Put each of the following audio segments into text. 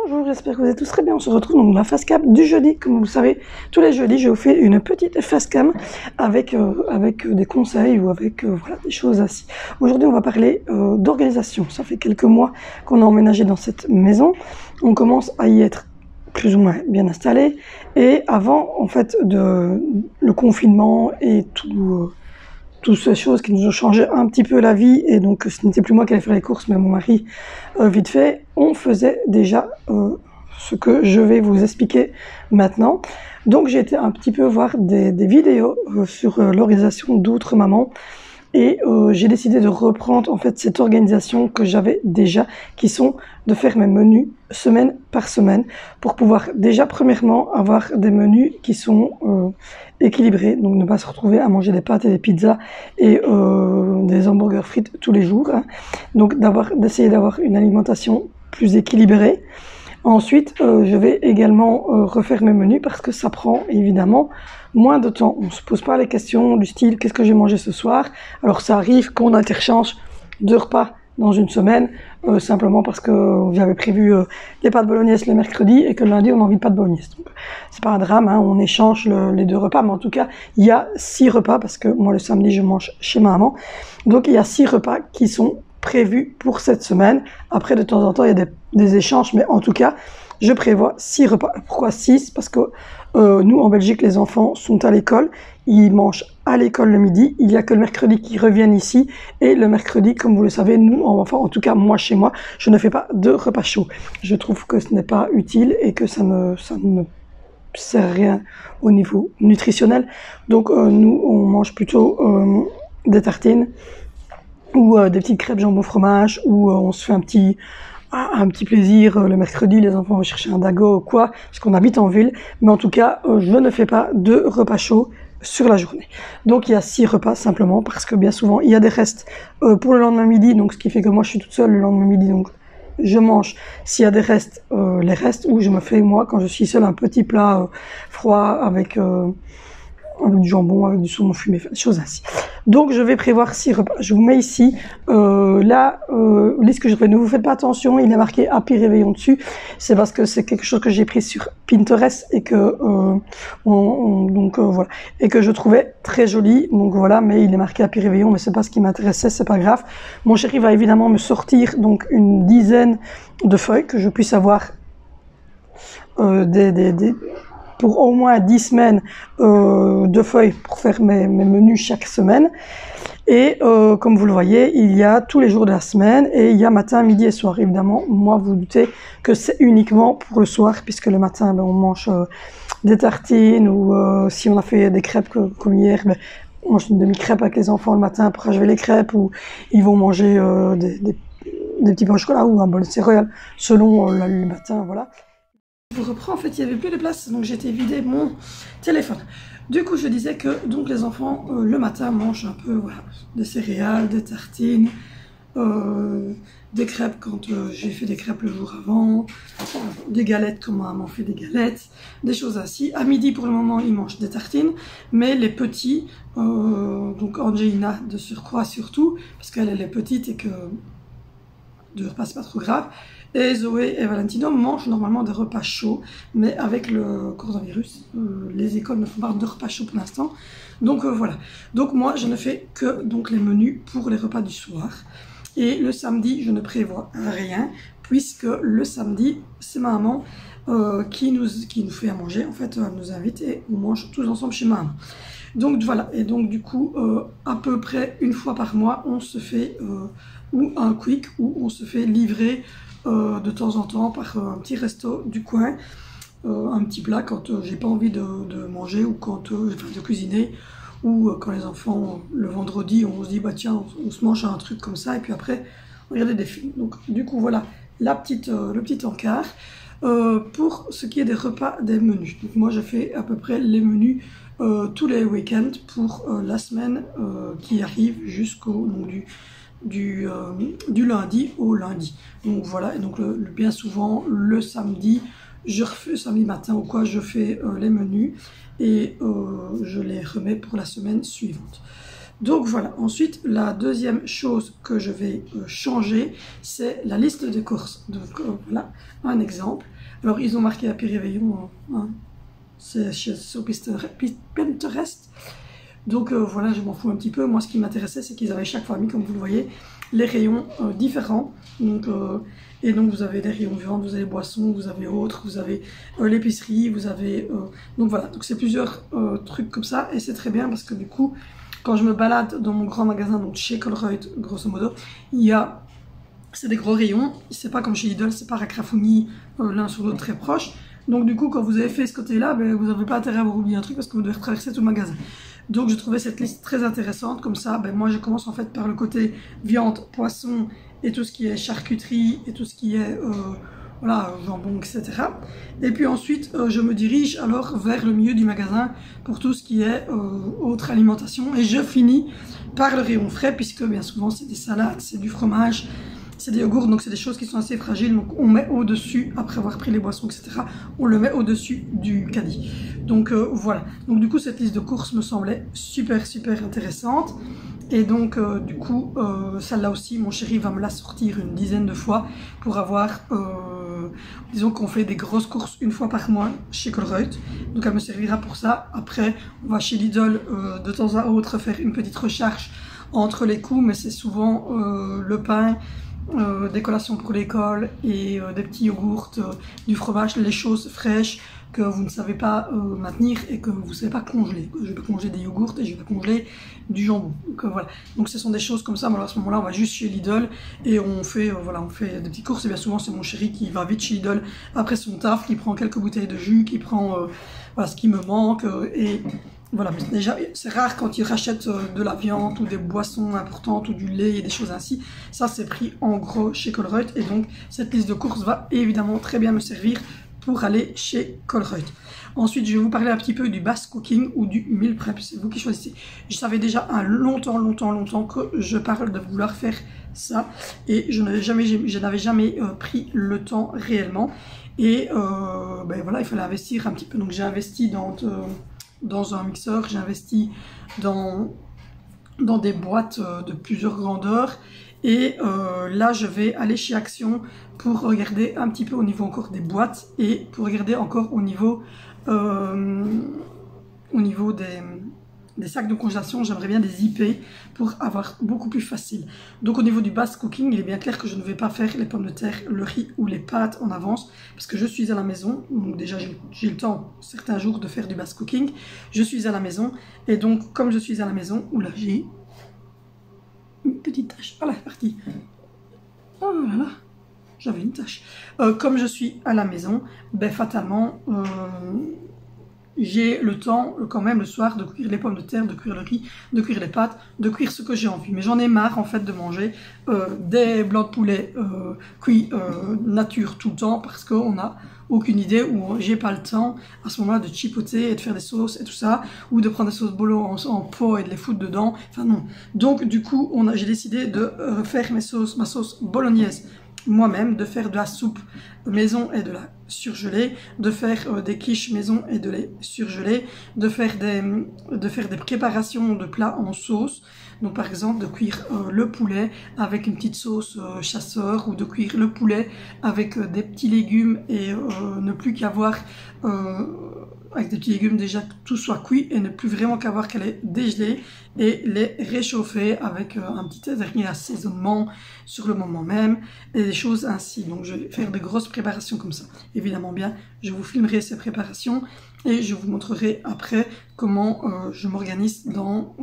Bonjour, j'espère que vous êtes tous très bien. On se retrouve donc dans la face cam du jeudi. Comme vous le savez, tous les jeudis, je vous fais une petite face cam avec des conseils ou avec voilà, des choses ainsi. Aujourd'hui, on va parler d'organisation. Ça fait quelques mois qu'on a emménagé dans cette maison. On commence à y être plus ou moins bien installé. Et avant, en fait, le confinement et toutes ces choses qui nous ont changé un petit peu la vie, et donc ce n'était plus moi qui allais faire les courses, mais mon mari, vite fait, on faisait déjà ce que je vais vous expliquer maintenant. Donc j'ai été un petit peu voir des vidéos sur l'organisation d'autres mamans, et j'ai décidé de reprendre en fait cette organisation que j'avais déjà, qui sont de faire mes menus semaine par semaine, pour pouvoir déjà premièrement avoir des menus qui sont équilibrés, donc ne pas se retrouver à manger des pâtes et des pizzas et des hamburgers frites tous les jours, hein. Donc d'essayer d'avoir une alimentation plus équilibrée. Ensuite, je vais également refaire mes menus parce que ça prend évidemment moins de temps. On ne se pose pas les questions du style « qu'est-ce que j'ai mangé ce soir ?» Alors ça arrive qu'on interchange 2 repas dans une semaine, simplement parce que j'avais prévu les pâtes bolognaise le mercredi et que le lundi on a envie de pâtes bolognaise. Donc c'est pas un drame, hein, on échange les 2 repas, mais en tout cas il y a 6 repas parce que moi le samedi je mange chez ma maman. Donc il y a 6 repas qui sont prévu pour cette semaine. Après, de temps en temps, il y a des échanges, mais en tout cas, je prévois 6 repas. Pourquoi 6? Parce que nous, en Belgique, les enfants sont à l'école. Ils mangent à l'école le midi. Il n'y a que le mercredi qu'ils reviennent ici. Et le mercredi, comme vous le savez, nous, enfin, en tout cas, moi, chez moi, je ne fais pas de repas chaud. Je trouve que ce n'est pas utile et que ça ne sert à rien au niveau nutritionnel. Donc, nous, on mange plutôt des tartines, ou des petites crêpes jambon fromage, ou on se fait un petit plaisir le mercredi, les enfants vont chercher un dago ou quoi, parce qu'on habite en ville, mais en tout cas, je ne fais pas de repas chauds sur la journée. Donc il y a 6 repas simplement, parce que bien souvent, il y a des restes pour le lendemain midi, donc ce qui fait que moi je suis toute seule le lendemain midi, donc je mange, s'il y a des restes, les restes, ou je me fais moi, quand je suis seule, un petit plat froid avec du jambon, avec du saumon fumé, des choses ainsi. Donc je vais prévoir 6 repas. Je vous mets ici la liste que je ferai. Ne vous faites pas attention, il est marqué Happy Réveillon dessus. C'est parce que c'est quelque chose que j'ai pris sur Pinterest et que voilà, et que je trouvais très joli. Donc voilà, mais il est marqué Happy Réveillon, mais c'est pas ce qui m'intéressait, c'est pas grave. Mon chéri va évidemment me sortir donc une dizaine de feuilles que je puisse avoir pour au moins 10 semaines de feuilles pour faire mes menus chaque semaine. Et comme vous le voyez, il y a tous les jours de la semaine et il y a matin, midi et soir. Évidemment, moi, vous doutez que c'est uniquement pour le soir, puisque le matin, on mange des tartines ou si on a fait des crêpes comme hier, on mange une demi-crêpe avec les enfants le matin, après je vais les crêpes, ou ils vont manger des petits pains au chocolat ou un bol de céréales selon le matin, voilà. Je reprends, en fait, il n'y avait plus de place, donc j'ai été vider mon téléphone. Du coup, je disais que donc les enfants, le matin, mangent un peu voilà, des céréales, des tartines, des crêpes quand j'ai fait des crêpes le jour avant, des galettes quand maman fait des galettes, des choses ainsi. À midi, pour le moment, ils mangent des tartines, mais les petits, donc Angelina de surcroît surtout, parce qu'elle est petite et que de repas c'est pas trop grave, et Zoé et Valentino mangent normalement des repas chauds, mais avec le coronavirus, les écoles ne font pas de repas chauds pour l'instant. Donc voilà. Donc moi, je ne fais que donc les menus pour les repas du soir. Et le samedi, je ne prévois rien, puisque le samedi, c'est ma maman qui nous fait à manger. En fait, elle nous invite et on mange tous ensemble chez ma maman. Donc voilà. Et donc du coup, à peu près une fois par mois, on se fait ou un quick, ou on se fait livrer de temps en temps par un petit resto du coin, un petit plat quand j'ai pas envie de manger, ou quand de cuisiner, ou quand les enfants le vendredi on se dit bah tiens on se mange un truc comme ça et puis après on regarde des films. Donc du coup voilà le petit encart pour ce qui est des repas, des menus. Donc moi je fais à peu près les menus tous les week-ends pour la semaine qui arrive jusqu'au du lundi au lundi. Donc voilà, et donc bien souvent le samedi, samedi matin ou quoi, je fais les menus et je les remets pour la semaine suivante. Donc voilà, ensuite la deuxième chose que je vais changer, c'est la liste de courses. Donc voilà un exemple. Alors ils ont marqué Happy Réveillon, hein, c'est sur Pinterest. Donc voilà, je m'en fous un petit peu. Moi ce qui m'intéressait, c'est qu'ils avaient chaque fois mis, comme vous le voyez, les rayons différents. Donc, et donc vous avez des rayons viande, vous avez boissons, vous avez autres, vous avez l'épicerie, vous avez... donc voilà, donc c'est plusieurs trucs comme ça. Et c'est très bien parce que du coup, quand je me balade dans mon grand magasin, donc chez Colruyt, grosso modo, il y a... C'est des gros rayons, c'est pas comme chez Lidl, c'est pas racrafouni l'un sur l'autre très proche. Donc du coup, quand vous avez fait ce côté-là, ben, vous n'avez pas intérêt à vous oublier un truc parce que vous devez retraverser tout le magasin. Donc je trouvais cette liste très intéressante, comme ça, ben, moi je commence en fait par le côté viande, poisson et tout ce qui est charcuterie et tout ce qui est voilà, jambon, etc. Et puis ensuite, je me dirige alors vers le milieu du magasin pour tout ce qui est autre alimentation. Et je finis par le rayon frais, puisque bien souvent c'est des salades, c'est du fromage, c'est des yogourts, donc c'est des choses qui sont assez fragiles. Donc on met au-dessus, après avoir pris les boissons, etc., on le met au-dessus du caddie. Donc voilà. Donc du coup, cette liste de courses me semblait super, super intéressante. Et donc, du coup, celle-là aussi, mon chéri va me la sortir une dizaine de fois pour avoir, disons qu'on fait des grosses courses une fois par mois chez Colruyt. Donc, elle me servira pour ça. Après, on va chez Lidl de temps à autre faire une petite recharge entre les coups, mais c'est souvent le pain, des collations pour l'école et des petits yogourts, du fromage, les choses fraîches que vous ne savez pas maintenir et que vous ne savez pas congeler. Je vais congeler des yogourts et je vais congeler du jambon. Donc voilà. Donc ce sont des choses comme ça. Mais alors, à ce moment-là, on va juste chez Lidl et on fait voilà, on fait des petites courses. Et bien souvent, c'est mon chéri qui va vite chez Lidl après son taf, qui prend quelques bouteilles de jus, qui prend voilà, ce qui me manque et voilà, mais déjà, c'est rare quand ils rachètent de la viande ou des boissons importantes ou du lait et des choses ainsi. Ça, c'est pris en gros chez Colruyt. Et donc, cette liste de courses va évidemment très bien me servir pour aller chez Colruyt. Ensuite, je vais vous parler un petit peu du bass cooking ou du meal prep. C'est vous qui choisissez. Je savais déjà longtemps que je parle de vouloir faire ça. Et je n'avais jamais pris le temps réellement. Et ben voilà, il fallait investir un petit peu. Donc, j'ai investi dans un mixeur, j'ai investi dans des boîtes de plusieurs grandeurs et là je vais aller chez Action pour regarder un petit peu au niveau encore des boîtes et pour regarder encore au niveau des sacs de congélation. J'aimerais bien des IP pour avoir beaucoup plus facile. Donc au niveau du batch cooking, il est bien clair que je ne vais pas faire les pommes de terre, le riz ou les pâtes en avance parce que je suis à la maison. Donc déjà j'ai le temps certains jours de faire du batch cooking. Je suis à la maison et donc comme je suis à la maison, oula, j'ai une petite tache. Voilà, c'est parti. Oh là là, j'avais une tache. Comme je suis à la maison, ben fatalement j'ai le temps quand même le soir de cuire les pommes de terre, de cuire le riz, de cuire les pâtes, de cuire ce que j'ai envie. Mais j'en ai marre en fait de manger des blancs de poulet cuits nature tout le temps parce qu'on n'a aucune idée ou j'ai pas le temps à ce moment-là de chipoter et de faire des sauces et tout ça ou de prendre des sauces bolo en pot et de les foutre dedans. Enfin non. Donc du coup j'ai décidé de faire ma sauce bolognaise moi-même, de faire de la soupe maison et de la surgeler, de faire des quiches maison et de les surgeler, de faire des préparations de plats en sauce. Donc par exemple de cuire le poulet avec une petite sauce chasseur ou de cuire le poulet avec des petits légumes et ne plus qu'avoir avec des petits légumes déjà que tout soit cuit et ne plus vraiment qu'avoir qu'à les dégeler et les réchauffer avec un petit dernier assaisonnement sur le moment même et des choses ainsi. Donc je vais faire de grosses préparations comme ça. Évidemment bien, je vous filmerai ces préparations et je vous montrerai après comment je m'organise dans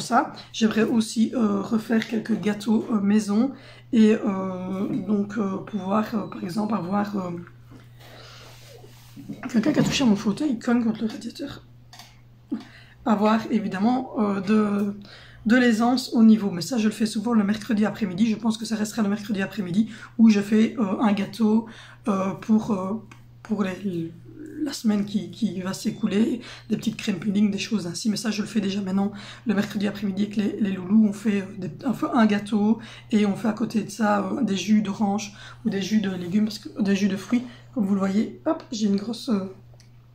ça. J'aimerais aussi refaire quelques gâteaux maison et donc pouvoir par exemple avoir quelqu'un qui a touché à mon fauteuil, il cogne contre le radiateur. Avoir évidemment de l'aisance au niveau, mais ça je le fais souvent le mercredi après-midi. Je pense que ça restera le mercredi après-midi où je fais un gâteau pour la semaine qui va s'écouler, des petites crèmes pudding, des choses ainsi. Mais ça je le fais déjà maintenant le mercredi après-midi avec les loulous. On fait un gâteau et on fait à côté de ça des jus d'orange ou des jus de légumes, des jus de fruits. Comme vous le voyez, hop, j'ai une grosse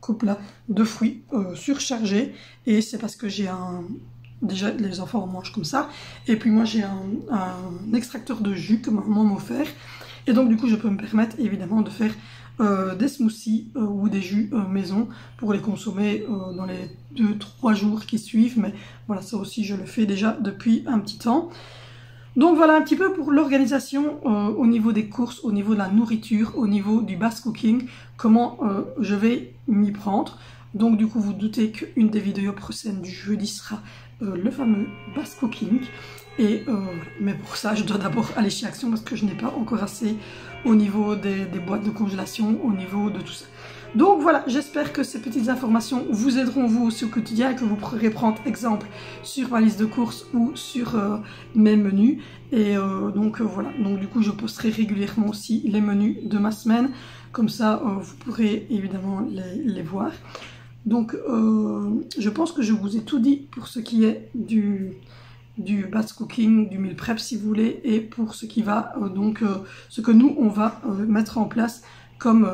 coupe là de fruits surchargés et c'est parce que j'ai déjà les enfants en mangent comme ça. Et puis moi j'ai un extracteur de jus que ma maman m'a offert. Et donc du coup je peux me permettre évidemment de faire des smoothies ou des jus maison pour les consommer dans les 2-3 jours qui suivent. Mais voilà, ça aussi je le fais déjà depuis un petit temps. Donc voilà un petit peu pour l'organisation au niveau des courses, au niveau de la nourriture, au niveau du batch cooking, comment je vais m'y prendre. Donc du coup vous doutez qu'une des vidéos prochaines du jeudi sera le fameux batch cooking. Et mais pour ça je dois d'abord aller chez Action parce que je n'ai pas encore assez au niveau des boîtes de congélation, au niveau de tout ça. Donc voilà, j'espère que ces petites informations vous aideront vous aussi au quotidien et que vous pourrez prendre exemple sur ma liste de courses ou sur mes menus. Et donc voilà, donc du coup je posterai régulièrement aussi les menus de ma semaine, comme ça vous pourrez évidemment les voir. Donc je pense que je vous ai tout dit pour ce qui est du batch cooking, du meal prep si vous voulez, et pour ce qui va ce que nous on va mettre en place comme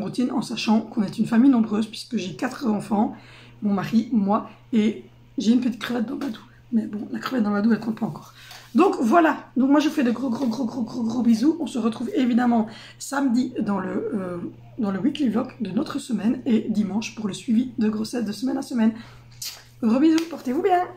routine, en sachant qu'on est une famille nombreuse puisque j'ai 4 enfants, mon mari, moi et j'ai une petite crevette dans le badou. Mais bon, la crevette dans le badou elle compte pas encore. Donc voilà, donc moi je fais de gros bisous. On se retrouve évidemment samedi dans le weekly vlog de notre semaine et dimanche pour le suivi de grossesse de semaine à semaine. Gros bisous, portez-vous bien.